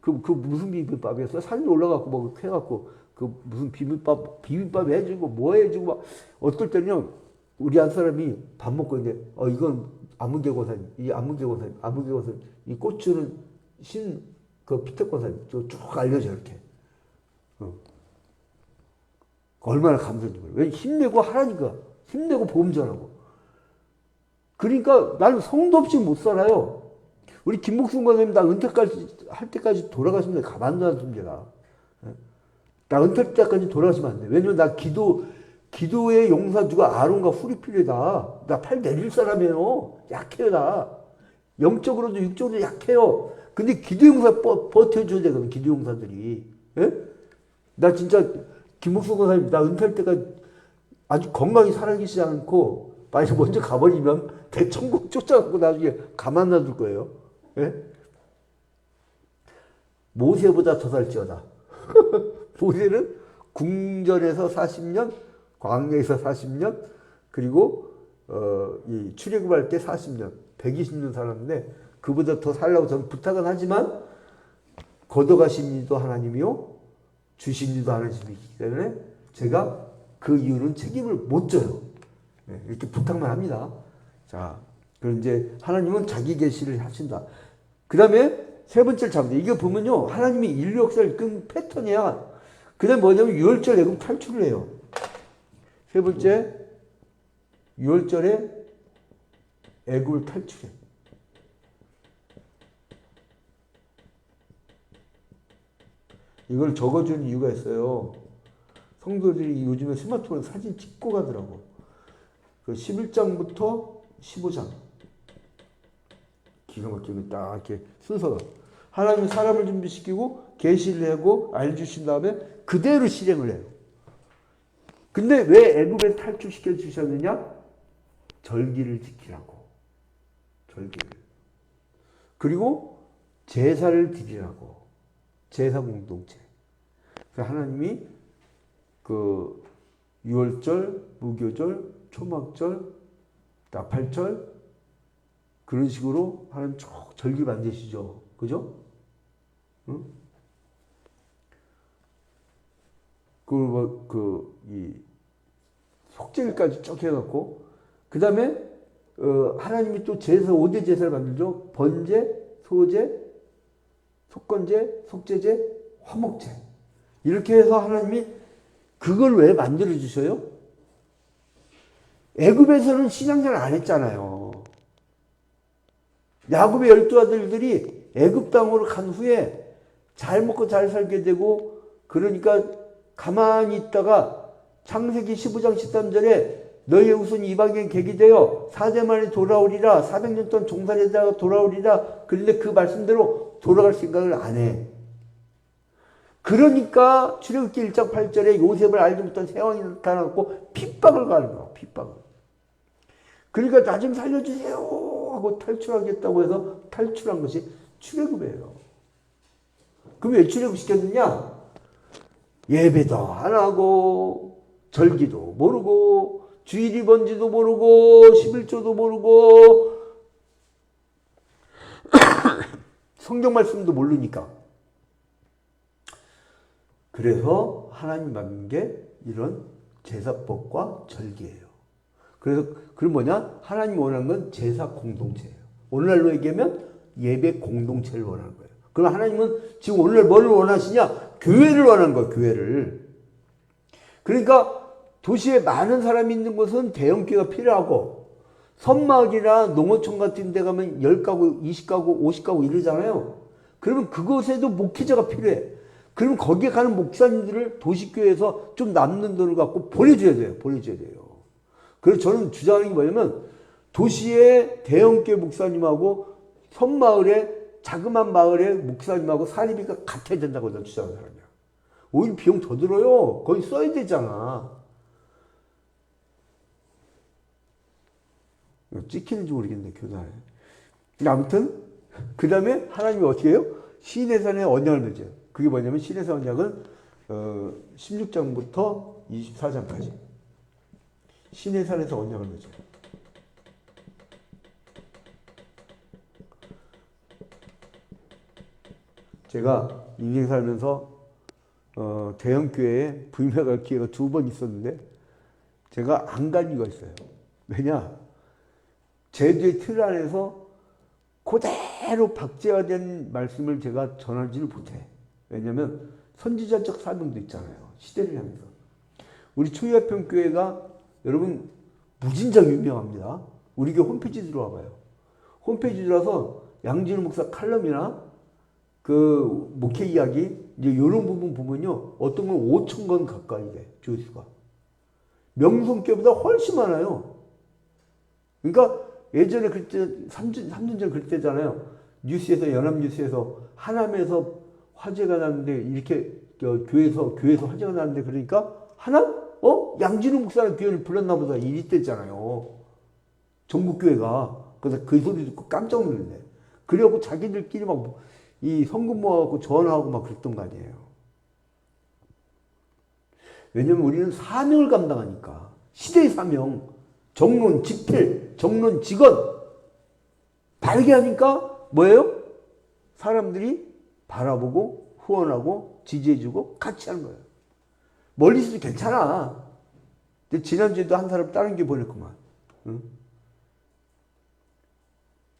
그 무슨 비빔밥이었어? 산에 올라가고 뭐 해갖고 그 무슨 비빔밥 해주고 뭐 해주고 막 어떨 때는 우리 한 사람이 밥 먹고 있는데 이건 아무개고사님 이 아무개고사님 이 고추는 그 피터고사님 쭉 알려줘 이렇게 얼마나 감사한지 몰라요. 왜 힘내고 하라니까 힘내고 복음 전하고 그러니까 나는 성도 없이 못 살아요. 우리 김목순 권사님 나 은퇴까지 할 때까지 돌아가시면 가만도 안 둡니다. 나 은퇴 때까지 돌아가시면 안 돼. 왜냐면 나 기도의 용사주가 아론과 훌이 필요하다. 나 팔 내릴 사람이에요. 약해요 나. 영적으로도 육적으로도 약해요. 근데 기도 용사 버텨줘야 되거든. 기도 용사들이. 예? 나 진짜 김목순 권사님 나 은퇴할 때까지 아주 건강히 살아계시지 않고 만약 먼저 가버리면 대천국 쫓아가고 나중에 가만 놔둘 거예요. 예? 모세보다 더 살지어다. 모세는 궁전에서 40년, 광야에서 40년, 그리고 이 출애굽할 때 40년, 120년 살았는데 그보다 더 살라고 저는 부탁은 하지만 걷어가신 이도 하나님이요 주신 이도 하나님이기 때문에 제가 그 이유는 책임을 못 져요. 이렇게 부탁만 합니다. 자, 그럼 이제 하나님은 자기 계시를 하신다. 그 다음에 세 번째를 잡는다. 이거 보면요. 하나님이 인류 역사를 이끈 패턴이야. 그 다음에 뭐냐면 6월절 애굽 탈출을 해요. 세 번째, 6월절에 애굽을 탈출해. 이걸 적어주는 이유가 있어요. 성도들이 요즘에 스마트폰에 사진 찍고 가더라고. 그 11장부터 15장. 기가 막히게 딱 이렇게 순서가. 하나님은 사람을 준비시키고 계시를 하고 알려주신 다음에 그대로 실행을 해요. 근데 왜 애굽에 탈출시켜 주셨느냐? 절기를 지키라고. 절기를. 그리고 제사를 드리라고. 제사 공동체. 그래서 하나님이 그 유월절, 무교절, 초막절, 나팔절 그런 식으로 하는 쭉 절기 만드시죠. 그죠? 응? 이 속죄일까지 쭉 해갖고 그 다음에 하나님이 또 제사 5대 제사를 만들죠. 번제, 소제, 속건제, 속죄제, 화목제 이렇게 해서 하나님이 그걸 왜 만들어 주셔요? 애굽에서는 신앙생활 안 했잖아요. 야곱의 12아들들이 애굽 땅으로 간 후에 잘 먹고 잘 살게 되고 그러니까 가만히 있다가 창세기 15장 13절에 너희의 후손이 이방인 객이 되어 4대 만에 돌아오리라 400년 동안 종살이다가 돌아오리라 그런데 그 말씀대로 돌아갈 생각을 안 해. 그러니까 출애굽기 1장 8절에 요셉을 알지 못한 세왕이 나타나고 핍박을 가는 거야. 핍박을. 그러니까 나 좀 살려주세요 하고 탈출하겠다고 해서 탈출한 것이 출애굽이에요. 그럼 왜 출애굽시켰느냐? 예배도 안 하고 절기도 모르고 주일이 뭔지도 모르고 11조도 모르고 성경 말씀도 모르니까. 그래서 하나님 만든 게 이런 제사법과 절기예요. 그래서 그럼 뭐냐? 하나님이 원하는 건 제사 공동체예요. 오늘날로 얘기하면 예배 공동체를 원하는 거예요. 그럼 하나님은 지금 오늘날 뭘 원하시냐? 교회를 원하는 거예요. 교회를. 그러니까 도시에 많은 사람이 있는 곳은 대형교회가 필요하고 섬마을이나 농어촌 같은 데 가면 10가구, 20가구, 50가구 이러잖아요. 그러면 그곳에도 목회자가 필요해. 그럼 거기에 가는 목사님들을 도시교회에서 좀 남는 돈을 갖고 보내줘야 돼요. 보내줘야 돼요. 그래서 저는 주장하는 게 뭐냐면 도시의 대형교회 목사님하고 섬마을의 자그마한 마을의 목사님하고 사리비가 같아야 된다고 저는 주장하는 사람이야. 오히려 비용 더 들어요. 거기 써야 되잖아. 찍히는지 모르겠네, 교단에. 아무튼 그 다음에 하나님이 어떻게 해요? 시내산에 언약을 맺어요. 그게 뭐냐면 시내산 언약은 16장부터 24장까지 시내산에서 언약을 맺어요. 제가 인생 살면서 대형 교회에 부임해 갈 기회가 2번 있었는데 제가 안 간 이유가 있어요. 왜냐? 제주의 틀 안에서 그대로 박제화된 말씀을 제가 전하지를 못해. 왜냐면 선지자적 사명도 있잖아요. 시대를 향해서. 우리 초유아평교회가 여러분 무진장 유명합니다. 우리 교회 홈페이지 들어와 봐요. 홈페이지 들어와서 양진우 목사 칼럼이나 그 목회 이야기 이제 이런 부분 보면요. 어떤 건 5천 건 가까이 돼. 조회수가. 명성교회보다 훨씬 많아요. 그러니까 예전에 그때 3년 전 그랬잖아요. 뉴스에서 연합뉴스에서 하남에서 화재가 났는데 이렇게 교회에서 화재가 났는데 그러니까 하남 양진우 목사는 교회를 불렀나 보다 이랬댔잖아요. 전국교회가. 그래서 그 소리 듣고 깜짝 놀랐네. 그래갖고 자기들끼리 막 이 성금 모아갖고 전화하고 막 그랬던 거 아니에요. 왜냐면 우리는 사명을 감당하니까. 시대의 사명. 정론, 집필, 정론, 직언. 바르게 하니까 뭐예요? 사람들이 바라보고 후원하고 지지해주고 같이 하는 거예요. 멀리서도 괜찮아. 근데 지난주에도 한 사람 다른 게 보냈구만. 응?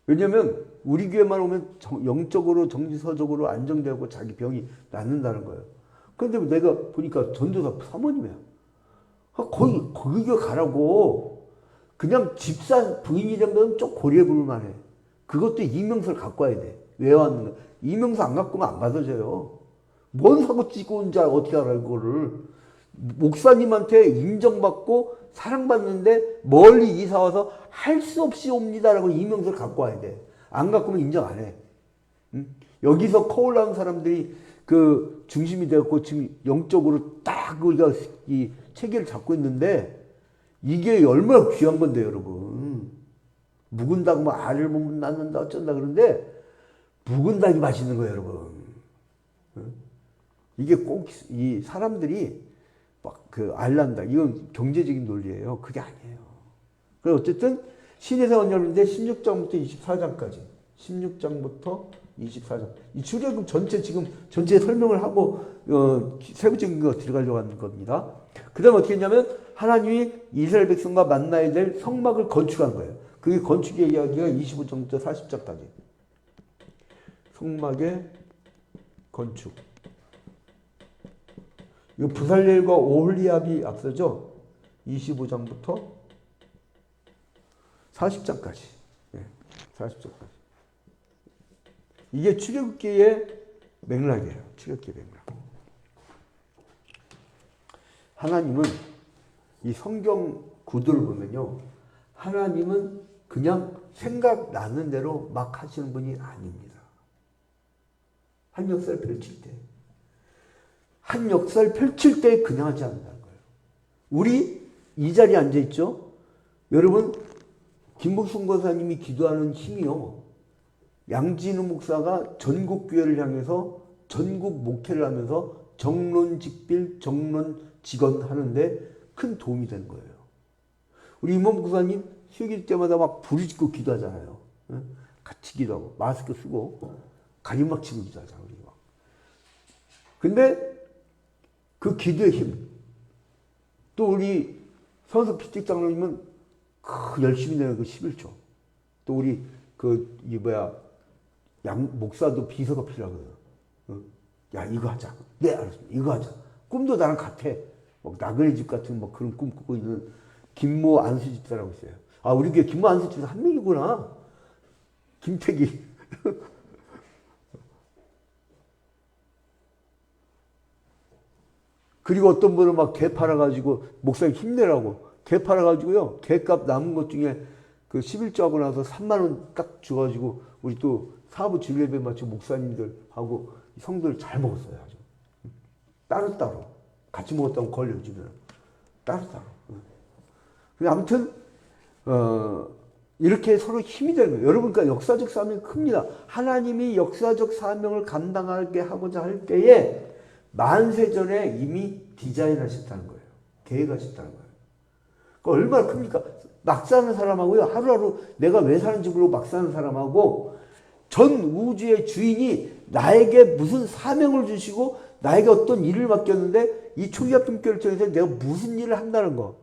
왜냐면 우리 교회만 오면 영적으로 정지서적으로 안정되고 자기 병이 낫는다는 거예요. 그런데 내가 보니까 전도사 사모님이야. 거기 교회 가라고. 그냥 집사 부인이라면 좀 고려해 볼 만해. 그것도 이명서를 갖고 와야 돼. 왜 왔는가? 이명서 안 갖고 오면 안 받아줘요. 뭔 사고 찍고 온지 어떻게 알아, 이거를. 목사님한테 인정받고 사랑받는데 멀리 이사와서 할 수 없이 옵니다라고 이명서를 갖고 와야 돼. 안 갖고 오면 인정 안 해. 응? 여기서 커올라온 사람들이 그 중심이 되었고 지금 영적으로 딱 우리가 이 체계를 잡고 있는데 이게 얼마나 귀한 건데 여러분. 묵은 닭 뭐 알을 못 낳는다 어쩐다 그러는데 묵은 닭이 맛있는 거예요 여러분. 응? 이게 꼭 이 사람들이 막 그 알난다. 이건 경제적인 논리예요. 그게 아니에요. 그래서 어쨌든 신에서 언약인데 16장부터 24장까지. 16장부터 24장. 이 출애굽 전체 설명을 하고 세부적인 거 들어가려고 하는 겁니다. 그 다음에 어떻게 했냐면 하나님이 이스라엘 백성과 만나야 될 성막을 건축한 거예요. 그게 건축의 이야기가 25장부터 40장까지. 성막의 건축. 이 부살렐과 오홀리압이 앞서죠. 25장부터 40장까지. 네, 40장까지. 이게 출애굽기의 맥락이에요. 출애굽기의 맥락. 하나님은 이 성경 구도를 보면요. 하나님은 그냥 생각나는 대로 막 하시는 분이 아닙니다. 한 역사를 펼칠 때. 한 역사를 펼칠 때 그냥 하지 않는다는 거예요. 우리 이 자리에 앉아있죠? 여러분, 김복순 권사님이 기도하는 힘이요. 양진우 목사가 전국 교회를 향해서 전국 목회를 하면서 정론 직빌, 정론 직언 하는데 큰 도움이 되는 거예요. 우리 임원 목사님 휴일 때마다 막 부르짖고 기도하잖아요. 같이 기도하고 마스크 쓰고 가림막 치고 기도하잖아요. 우리 막. 근데 그 기도의 힘. 또 우리 선석 피틱 장로님은 열심히 내는 그 11조. 또 우리 양 목사도 비서가 필요하거든. 야 이거 하자. 네 알았습니다. 이거 하자. 꿈도 나랑 같아. 막 나그네 집 같은 막 그런 꿈 꾸고 있는 김모 안수 집사라고 있어요. 아 우리 교회 김모 안수 집사 한 명이구나. 김태기. 그리고 어떤 분은 막 개 팔아가지고 목사님 힘내라고 개 팔아가지고요. 개값 남은 것 중에 그 11조 하고 나서 3만 원 딱 줘가지고 우리 또 사부 진례배 맞춰 목사님들하고 성도를 잘 먹었어요. 아주. 따로따로. 같이 먹었다면 걸려주면 따로따로. 근데 아무튼 이렇게 서로 힘이 되는 거예요. 여러분, 그러니까 역사적 사명이 큽니다. 하나님이 역사적 사명을 감당하게 하고자 할 때에 만세전에 이미 디자인하셨다는 거예요. 계획하셨다는 거예요. 그러니까 얼마나 큽니까? 막 사는 사람하고요, 하루하루 내가 왜 사는지 모르고 막 사는 사람하고, 전 우주의 주인이 나에게 무슨 사명을 주시고 나에게 어떤 일을 맡겼는데 이 초기화평교를 통해서 내가 무슨 일을 한다는 거.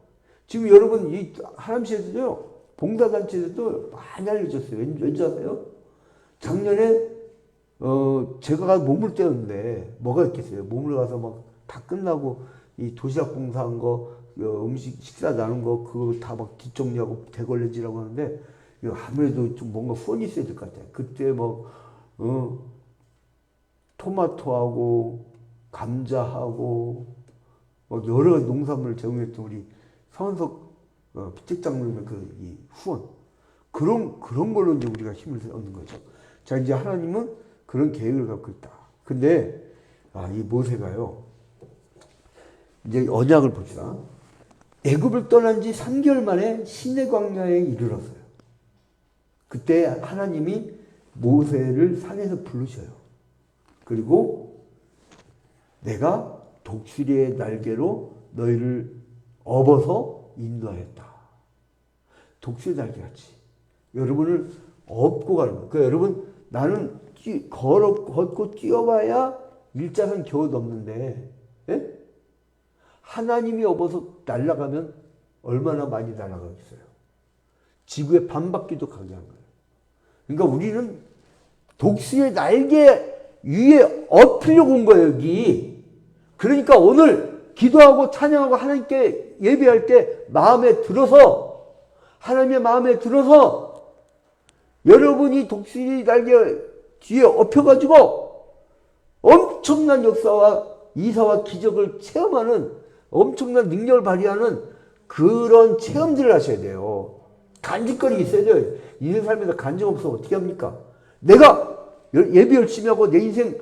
지금 여러분 이 하남시에서요, 봉사단체에서도 많이 알려졌어요. 왠지 아세요? 작년에 제가 몸을 떼었는데 뭐가 있겠어요? 몸을 가서 막 다 끝나고 이 도시락 봉사한 거, 음식 식사 나눈 거, 그거 다 막 뒷정리하고 대걸레질하고 하는데, 이거 아무래도 좀 뭔가 후원이 있어야 될 것 같아요. 그때 뭐 토마토하고 감자하고 뭐 여러 가지 농산물을 제공했던 우리 서원석 피책장로님의 이 후원, 그런 걸로 이제 우리가 힘을 얻는 거죠. 자, 이제 하나님은 그런 계획을 갖고 있다. 근데 이 모세가요, 이제 언약을 봅시다. 애굽을 떠난 지 3개월 만에 시내 광야에 이르렀어요. 그때 하나님이 모세를 산에서 부르셔요. 그리고 내가 독수리의 날개로 너희를 업어서 인도하였다. 독수리 날개같이 여러분을 업고 가는 거예요. 그러니까 여러분, 나는 걷고 뛰어봐야 일자선 겨우 넘는데, 예? 하나님이 업어서 날아가면 얼마나 많이 날아가겠어요. 지구의 반바퀴도 가게 한 거예요. 그러니까 우리는 독수리의 날개 위에 엎으려고 온 거예요, 여기. 그러니까 오늘 기도하고 찬양하고 하나님께 예배할 때 마음에 들어서, 하나님의 마음에 들어서 여러분이 독수리 날개 뒤에 엎혀가지고 엄청난 역사와 이사와 기적을 체험하는, 엄청난 능력을 발휘하는 그런 체험들을 하셔야 돼요. 간직거리 있어야 돼요. 인생 살면서 간직 없으면 어떻게 합니까? 내가 예배 열심히 하고 내 인생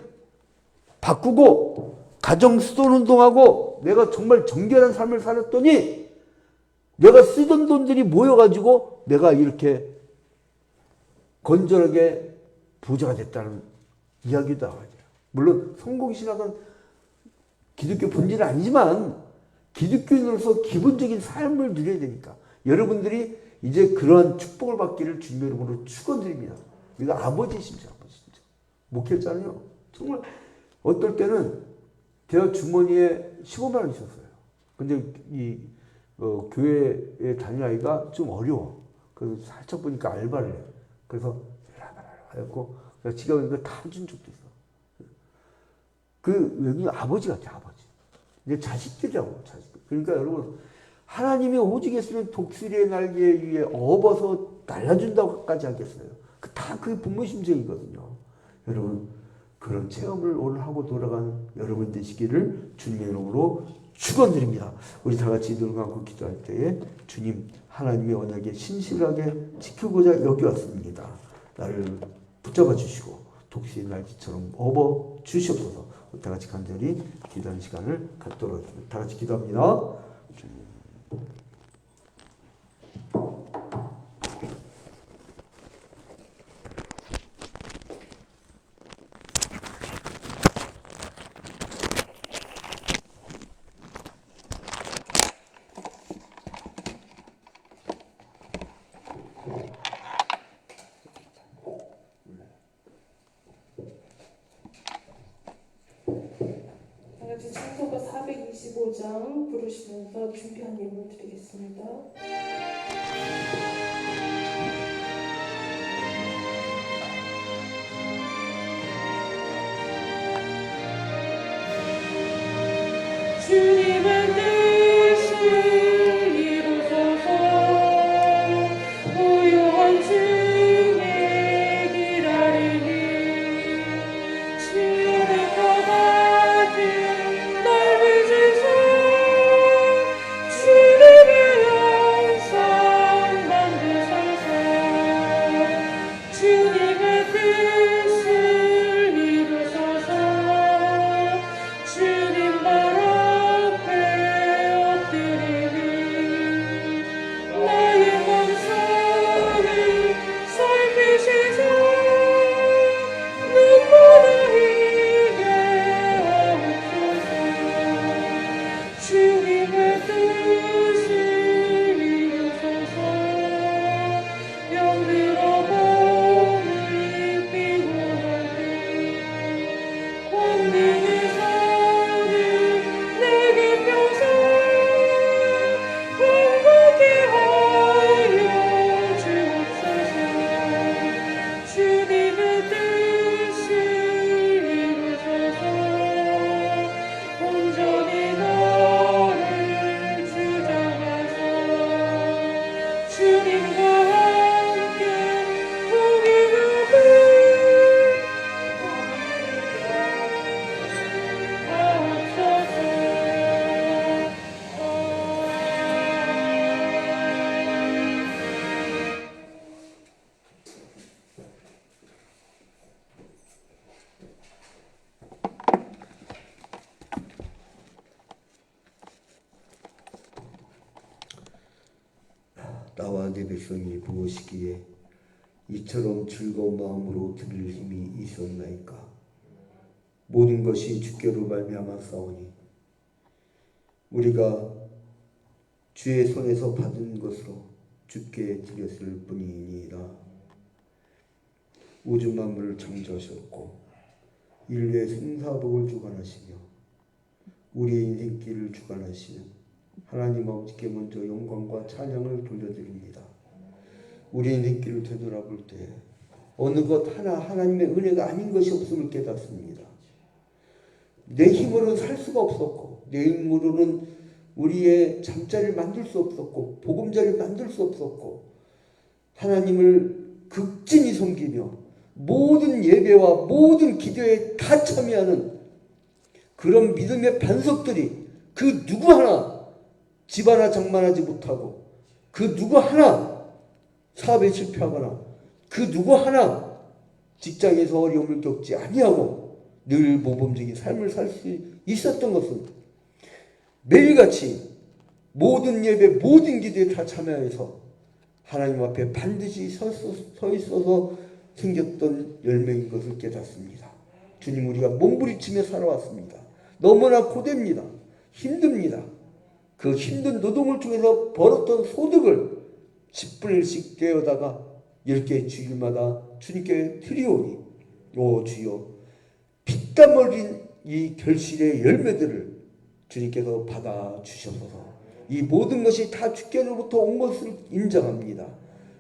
바꾸고 가정 수돈 운동하고 내가 정말 정결한 삶을 살았더니 내가 쓰던 돈들이 모여가지고 내가 이렇게 건전하게 부자가 됐다는 이야기도 나와요. 물론 성공신학은 기독교 본질은 아니지만 기독교인으로서 기본적인 삶을 누려야 되니까 여러분들이 이제 그러한 축복을 받기를 주님의 이름으로 축원드립니다. 이거 아버지십니다. 아버지 진짜. 목회자는요, 정말 어떨 때는 제가 주머니에 15만 원 있었어요. 근데 이 교회에 다닐 아이가 좀 어려워. 그래서 살짝 보니까 알바를 해. 그래서 하였고 지가 이거 다 준 적도 있어. 여기 아버지 같아, 아버지. 이제 자식들이라고, 자식들. 그러니까 여러분, 하나님이 오직 했으면 독수리의 날개 위에 업어서 날려준다고까지 하겠어요. 다 그게 부모 심정이거든요. 여러분, 그런 체험을 오늘 하고 돌아가는 여러분 되시기를 주님의 이름으로 축원드립니다. 우리 다 같이 눈을 감고 기도할 때에 주님, 하나님의 언약에 신실하게 지키고자 여기 왔습니다. 나를 붙잡아 주시고 독수리 날개처럼 업어 주시옵소서. 다 같이 간절히 기도하는 시간을 갖도록 하겠습니다. 다 같이 기도합니다. 같이 찬송가 425장 부르시면서 준비한 예물 드리겠습니다. 주님의 뜻을 이루소서. 고요한 중에 기다리니 주의 것 같은 날 위주소. 주님의 주님과 함께 나와 내 백성이 무엇이기에 이처럼 즐거운 마음으로 들을 힘이 있었나이까. 모든 것이 주께로 말미암아 싸우니 우리가 주의 손에서 받은 것으로 주께 드렸을 뿐이니라. 우주 만물을 창조하셨고 인류의 생사복을 주관하시며 우리의 인생길을 주관하시는 하나님 아버지께 먼저 영광과 찬양을 돌려드립니다. 우리 인생길을 되돌아볼 때 어느 것 하나 하나님의 은혜가 아닌 것이 없음을 깨닫습니다. 내 힘으로는 살 수가 없었고 내 힘으로는 우리의 잠자리를 만들 수 없었고 보금자리를 만들 수 없었고 하나님을 극진히 섬기며 모든 예배와 모든 기도에 다 참여하는 그런 믿음의 반석들이 그 누구 하나 집 하나 장만하지 못하고 그 누구 하나 사업에 실패하거나 그 누구 하나 직장에서 어려움을 겪지 아니하고 늘 모범적인 삶을 살 수 있었던 것은 매일같이 모든 예배 모든 기도에 다 참여해서 하나님 앞에 반드시 서 있어서 생겼던 열매인 것을 깨닫습니다. 주님, 우리가 몸부림치며 살아왔습니다. 너무나 고됩니다. 힘듭니다. 그 힘든 노동을 통해서 벌었던 소득을 10분일씩 떼어다가 10개 주일마다 주님께 드리오니 오 주여, 피땀 흘린 이 결실의 열매들을 주님께서 받아 주셔서 이 모든 것이 다 주께로부터 온 것을 인정합니다.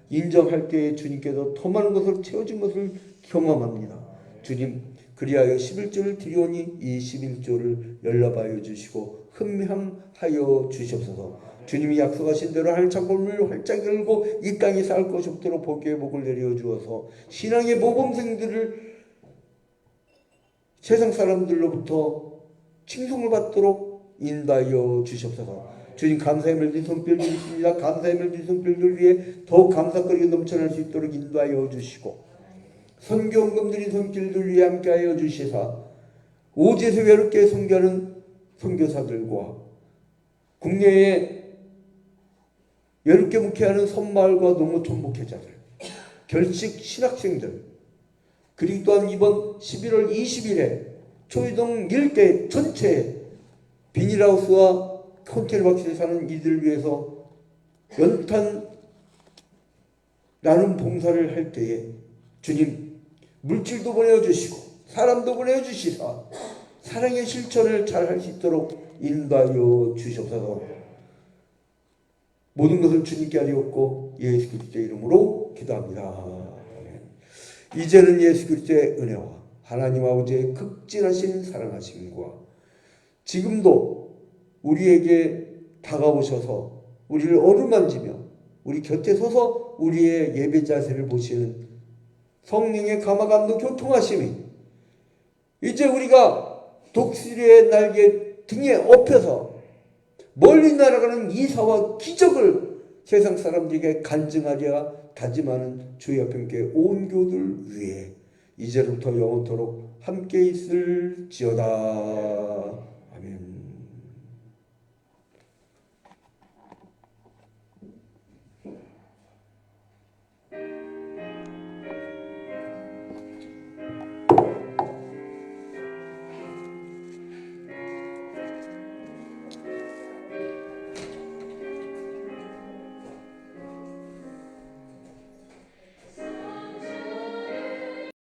인정할 때에 주님께서 더 많은 것을 채워준 것을 경험합니다. 주님, 그리하여 11조를 드리오니 이 11조를 열납하여 주시고 흠향하여 주시옵소서. 주님이 약속하신 대로 하늘 창고를 활짝 열고 이 땅에 살 것이 없도록 복의 복을 내려 주어서 신앙의 모범생들을 세상 사람들로부터 칭송을 받도록 인도하여 주시옵소서. 주님, 감사의 멜디 손길 드리십니다. 감사의 멜디 손길들 위해 더욱 감사거리가 넘쳐날 수 있도록 인도하여 주시고 선교원금 드린 손길들 위해 함께하여 주시사 오지에서 외롭게 선교하는 선교사들과 국내에 외롭게 목회하는 선마을과 농어촌 목회자들, 결식 신학생들, 그리고 또한 이번 11월 20일에 초이동 일대 전체에 비닐하우스와 컨테이너박스에 사는 이들을 위해서 연탄 나눔 봉사를 할 때에 주님, 물질도 보내주시고 사람도 보내주시사 사랑의 실천을 잘 할 수 있도록 인도하여 주시옵소서. 모든 것을 주님께 하리옵고 예수 그리스도의 이름으로 기도합니다. 이제는 예수 그리스도의 은혜와 하나님 아버지의 극진하신 사랑하심과 지금도 우리에게 다가오셔서 우리를 어루만지며 우리 곁에 서서 우리의 예배 자세를 보시는 성령의 감화감동 교통하심이 이제 우리가 독수리의 날개 등에 업혀서 멀리 날아가는 이사와 기적을 세상 사람들에게 간증하려 다짐하는 주의 협병교회 온 교들 위해 이제부터 영원토록 함께 있을지어다.